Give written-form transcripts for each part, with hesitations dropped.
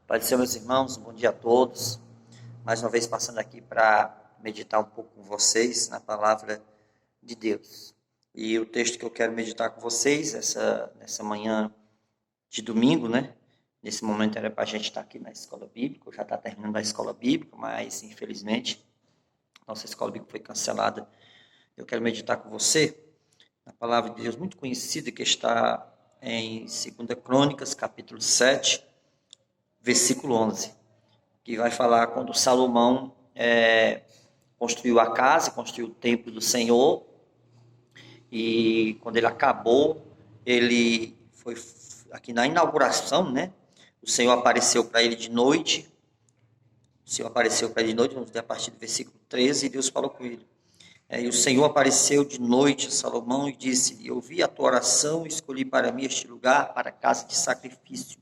Pode ser, meus irmãos, um bom dia a todos. Mais uma vez passando aqui para meditar um pouco com vocês na palavra de Deus. E o texto que eu quero meditar com vocês nessa manhã de domingo, né? Nesse momento era para a gente estar aqui na escola bíblica, já está terminando a escola bíblica, mas infelizmente nossa escola bíblica foi cancelada. Eu quero meditar com você na palavra de Deus muito conhecida que está em 2 Crônicas, capítulo 7, versículo 11, que vai falar quando Salomão construiu a casa, construiu o templo do Senhor, e quando ele acabou, ele foi aqui na inauguração, né? O Senhor apareceu para ele de noite, vamos ver a partir do versículo 13, e Deus falou com ele. E o Senhor apareceu de noite a Salomão e disse: eu vi a tua oração e escolhi para mim este lugar para casa de sacrifício.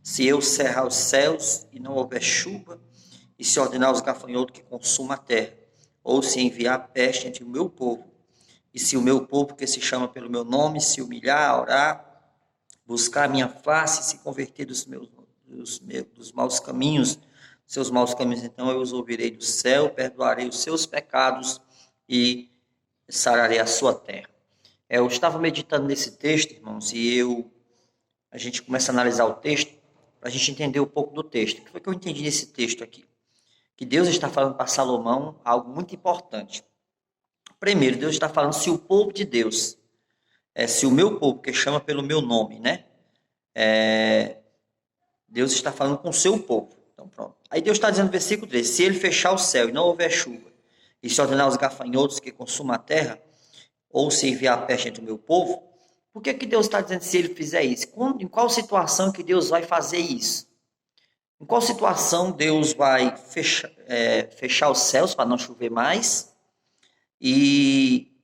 Se eu cerrar os céus e não houver chuva, e se ordenar os gafanhotos que consumam a terra, ou se enviar peste entre o meu povo, e se o meu povo que se chama pelo meu nome se humilhar, orar, buscar a minha face e se converter dos maus caminhos, seus maus caminhos, então eu os ouvirei do céu, perdoarei os seus pecados e sararei a sua terra. Eu estava meditando nesse texto, irmãos, e a gente começa a analisar o texto, para a gente entender um pouco do texto. O que foi que eu entendi nesse texto aqui? Que Deus está falando para Salomão algo muito importante. Primeiro, Deus está falando se o povo de Deus, se o meu povo, que chama pelo meu nome, né? Deus está falando com o seu povo. Então, pronto. Aí Deus está dizendo no versículo 3, se ele fechar o céu e não houver chuva, e se ordenar os gafanhotos que consumam a terra, ou se enviar a peste entre o meu povo, por que Deus está dizendo se ele fizer isso? Em qual situação que Deus vai fazer isso? Em qual situação Deus vai fechar os céus para não chover mais e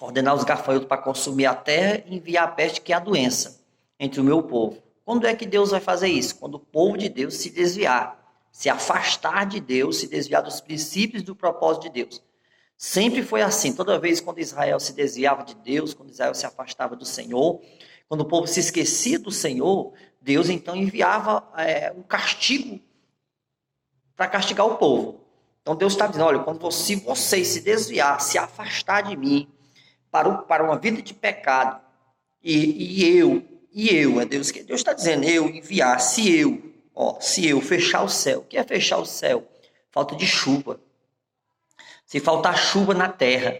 ordenar os gafanhotos para consumir a terra e enviar a peste, que é a doença, entre o meu povo? Quando é que Deus vai fazer isso? Quando o povo de Deus se desviar, se afastar de Deus, se desviar dos princípios do propósito de Deus. Sempre foi assim, toda vez quando Israel se desviava de Deus, quando Israel se afastava do Senhor, quando o povo se esquecia do Senhor, Deus então enviava um castigo para castigar o povo. Então Deus está dizendo, olha, se vocês se desviar, se afastar de mim, para uma vida de pecado, Deus está dizendo, eu enviar, se eu fechar o céu. O que é fechar o céu? Falta de chuva. Se faltar chuva na terra.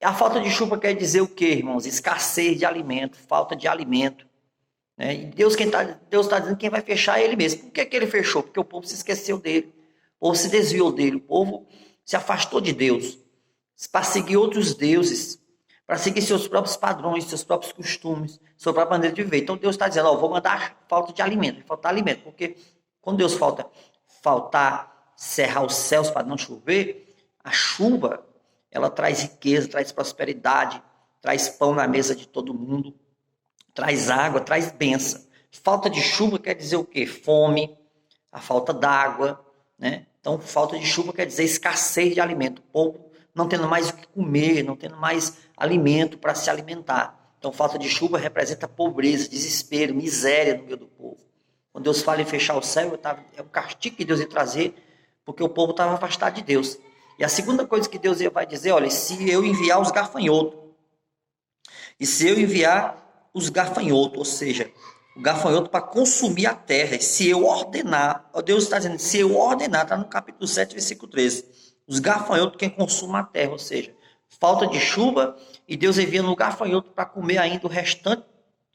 A falta de chuva quer dizer o quê, irmãos? Escassez de alimento, falta de alimento. Né? E Deus está dizendo que quem vai fechar é ele mesmo. Por que ele fechou? Porque o povo se esqueceu dele. O povo se desviou dele. O povo se afastou de Deus. Para seguir outros deuses. Para seguir seus próprios padrões, seus próprios costumes, sua própria maneira de viver. Então Deus está dizendo, vou mandar falta de alimento. Faltar alimento. Porque quando Deus faltar cerrar os céus para não chover, a chuva, ela traz riqueza, traz prosperidade, traz pão na mesa de todo mundo, traz água, traz bênção. Falta de chuva quer dizer o quê? Fome, a falta d'água, né? Então, falta de chuva quer dizer escassez de alimento. O povo não tendo mais o que comer, não tendo mais alimento para se alimentar. Então, falta de chuva representa pobreza, desespero, miséria no meio do povo. Quando Deus fala em fechar o céu, é um castigo que Deus ia trazer, porque o povo estava afastado de Deus. E a segunda coisa que Deus vai dizer, olha, se eu enviar os gafanhotos, ou seja, o gafanhoto para consumir a terra, se eu ordenar, Deus está dizendo, se eu ordenar, está no capítulo 7, versículo 13, os gafanhotos quem consuma a terra, ou seja, falta de chuva, e Deus envia no gafanhoto para comer ainda o restante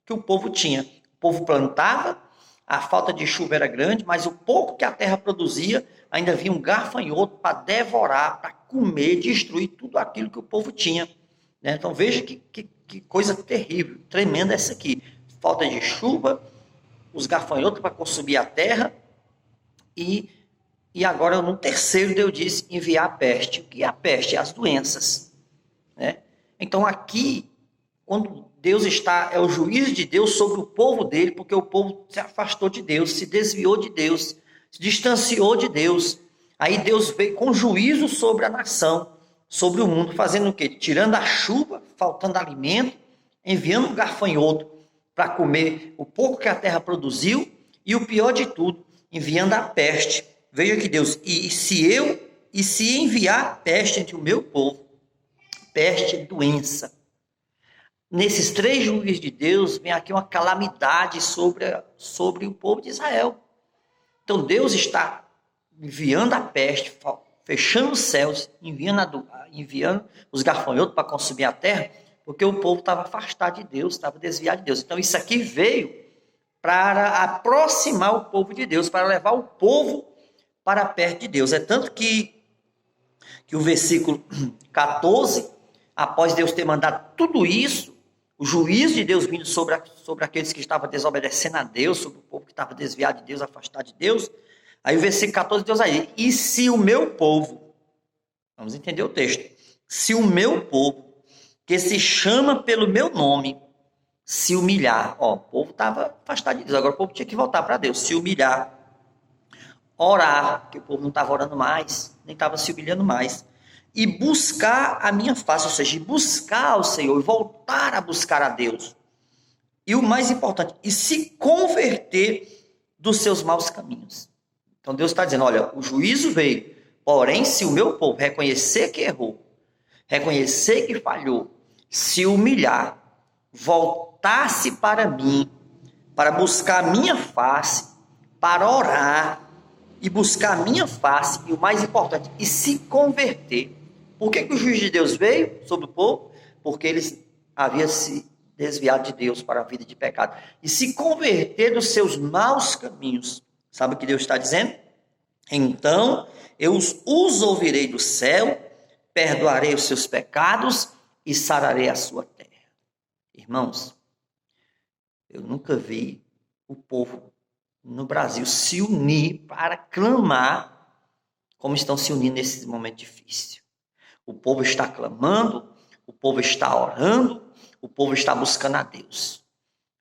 que o povo tinha. O povo plantava, a falta de chuva era grande, mas o pouco que a terra produzia, ainda vinha um gafanhoto para devorar, para comer, destruir tudo aquilo que o povo tinha. Né? Então veja que coisa terrível, tremenda essa aqui. Falta de chuva, os gafanhotos para consumir a terra, e agora no terceiro Deus disse enviar a peste. O que é a peste? As doenças. Né? Então aqui, quando Deus é o juízo de Deus sobre o povo dele, porque o povo se afastou de Deus, se desviou de Deus, se distanciou de Deus. Aí Deus veio com juízo sobre a nação, sobre o mundo, fazendo o quê? Tirando a chuva, faltando alimento, enviando um gafanhoto para comer o pouco que a terra produziu E o pior de tudo, enviando a peste. Veja que Deus, e se enviar peste entre o meu povo, peste é doença. Nesses 3 juízes de Deus, vem aqui uma calamidade sobre o povo de Israel. Então Deus está enviando a peste, fechando os céus, enviando os gafanhotos para consumir a terra, porque o povo estava afastado de Deus, estava desviado de Deus. Então isso aqui veio para aproximar o povo de Deus, para levar o povo para perto de Deus. É tanto que o versículo 14, após Deus ter mandado tudo isso, o juízo de Deus vindo sobre aqueles que estavam desobedecendo a Deus, sobre o povo que estava desviado de Deus, afastado de Deus. Aí o versículo 14, Deus aí, e se o meu povo, vamos entender o texto, se o meu povo, que se chama pelo meu nome, se humilhar, o povo estava afastado de Deus, agora o povo tinha que voltar para Deus, se humilhar, orar, porque o povo não estava orando mais, nem estava se humilhando mais, e buscar a minha face, ou seja, buscar ao Senhor, e voltar a buscar a Deus. E o mais importante, e se converter dos seus maus caminhos. Então Deus está dizendo, olha, o juízo veio, porém se o meu povo reconhecer que errou, reconhecer que falhou, se humilhar, voltar-se para mim, para buscar a minha face, para orar e buscar a minha face, e o mais importante, e se converter. Por que o juízo de Deus veio sobre o povo? Porque eles haviam se desviado de Deus para a vida de pecado. E se converter dos seus maus caminhos. Sabe o que Deus está dizendo? Então eu os ouvirei do céu, perdoarei os seus pecados e sararei a sua terra. Irmãos, eu nunca vi o povo no Brasil se unir para clamar como estão se unindo nesse momento difícil. O povo está clamando, o povo está orando, o povo está buscando a Deus.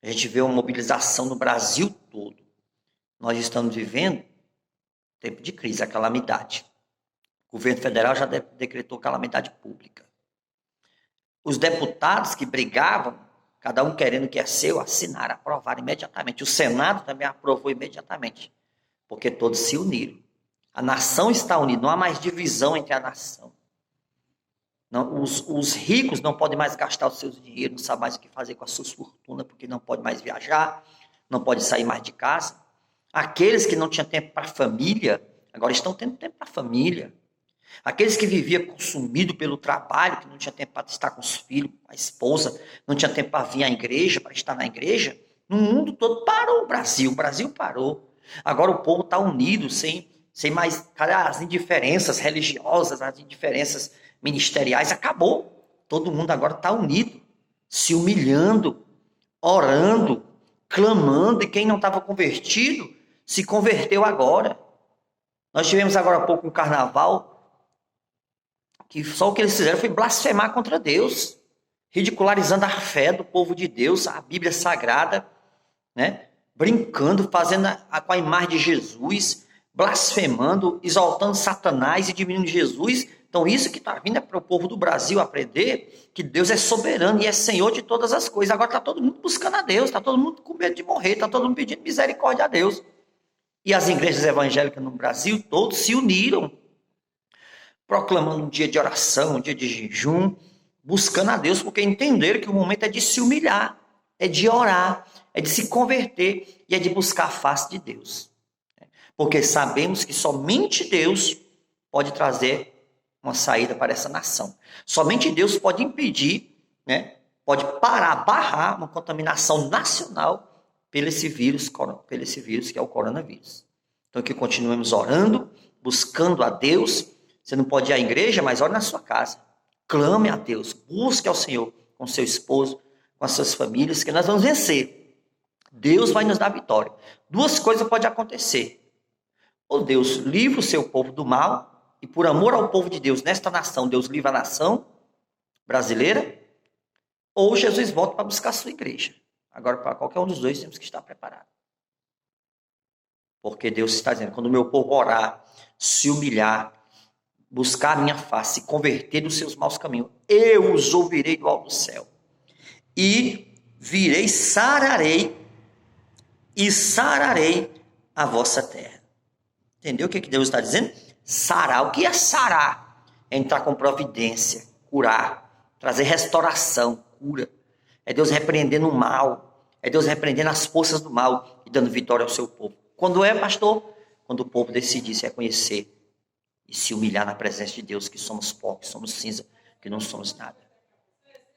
A gente vê uma mobilização no Brasil todo. Nós estamos vivendo tempo de crise, a calamidade. O governo federal já decretou calamidade pública. Os deputados que brigavam, cada um querendo o que é seu, assinaram, aprovaram imediatamente. O Senado também aprovou imediatamente, porque todos se uniram. A nação está unida, não há mais divisão entre a nação. Não, os ricos não podem mais gastar os seus dinheiros, não sabem mais o que fazer com as suas fortunas, porque não podem mais viajar, não podem sair mais de casa. Aqueles que não tinham tempo para a família, agora estão tendo tempo para a família. Aqueles que viviam consumidos pelo trabalho, que não tinha tempo para estar com os filhos, a esposa, não tinha tempo para vir à igreja, para estar na igreja, no mundo todo parou o Brasil parou. Agora o povo está unido, sem mais, as indiferenças religiosas, as indiferenças ministeriais, acabou. Todo mundo agora está unido, se humilhando, orando, clamando, e quem não estava convertido, se converteu agora. Nós tivemos agora há pouco um carnaval, que só o que eles fizeram foi blasfemar contra Deus, ridicularizando a fé do povo de Deus, a Bíblia Sagrada, né? Brincando, fazendo com a imagem de Jesus, blasfemando, exaltando Satanás e diminuindo Jesus. Então isso que está vindo é para o povo do Brasil aprender que Deus é soberano e é Senhor de todas as coisas. Agora está todo mundo buscando a Deus, está todo mundo com medo de morrer, está todo mundo pedindo misericórdia a Deus. E as igrejas evangélicas no Brasil todos se uniram, proclamando um dia de oração, um dia de jejum, buscando a Deus, porque entenderam que o momento é de se humilhar, é de orar, é de se converter e é de buscar a face de Deus. Porque sabemos que somente Deus pode trazer uma saída para essa nação. Somente Deus pode impedir, né, pode barrar uma contaminação nacional pelo esse vírus que é o coronavírus. Então que continuemos orando, buscando a Deus. Você não pode ir à igreja, mas ore na sua casa. Clame a Deus, busque ao Senhor com seu esposo, com as suas famílias, que nós vamos vencer. Deus vai nos dar vitória. Duas coisas podem acontecer. Ou Deus livra o seu povo do mal, e por amor ao povo de Deus, nesta nação, Deus livra a nação brasileira, ou Jesus volta para buscar a sua igreja. Agora, para qualquer um dos dois, temos que estar preparados. Porque Deus está dizendo, quando o meu povo orar, se humilhar, buscar a minha face, se converter dos seus maus caminhos, eu os ouvirei do alto do céu. E virei, sararei e sararei a vossa terra. Entendeu o que Deus está dizendo? Sarar. O que é sarar? É entrar com providência, curar, trazer restauração, cura. É Deus repreendendo o mal. É Deus repreendendo as forças do mal e dando vitória ao seu povo. Quando é, pastor? Quando o povo decidir se reconhecer e se humilhar na presença de Deus, que somos pó, que somos cinza, que não somos nada.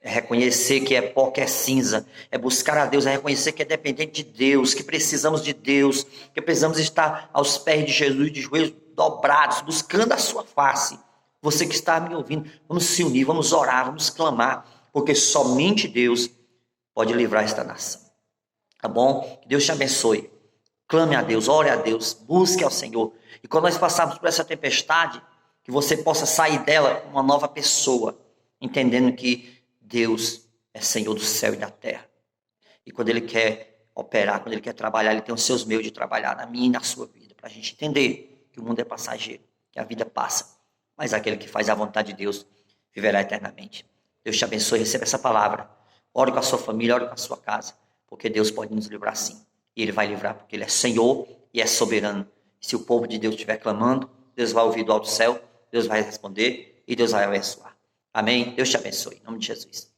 É reconhecer que é pó, que é cinza. É buscar a Deus, é reconhecer que é dependente de Deus, que precisamos de Deus, que precisamos estar aos pés de Jesus, de joelhos dobrados, buscando a sua face. Você que está me ouvindo, vamos se unir, vamos orar, vamos clamar, porque somente Deus pode livrar esta nação. Tá bom? Que Deus te abençoe. Clame a Deus, ore a Deus, busque ao Senhor. E quando nós passarmos por essa tempestade, que você possa sair dela uma nova pessoa, entendendo que Deus é Senhor do céu e da terra. E quando Ele quer operar, quando Ele quer trabalhar, Ele tem os seus meios de trabalhar na minha e na sua vida, para a gente entender que o mundo é passageiro, que a vida passa, mas aquele que faz a vontade de Deus viverá eternamente. Deus te abençoe, receba essa palavra. Ore com a sua família, ore com a sua casa, porque Deus pode nos livrar sim. E Ele vai livrar, porque Ele é Senhor e é soberano. Se o povo de Deus estiver clamando, Deus vai ouvir do alto céu, Deus vai responder e Deus vai abençoar. Amém? Deus te abençoe. Em nome de Jesus.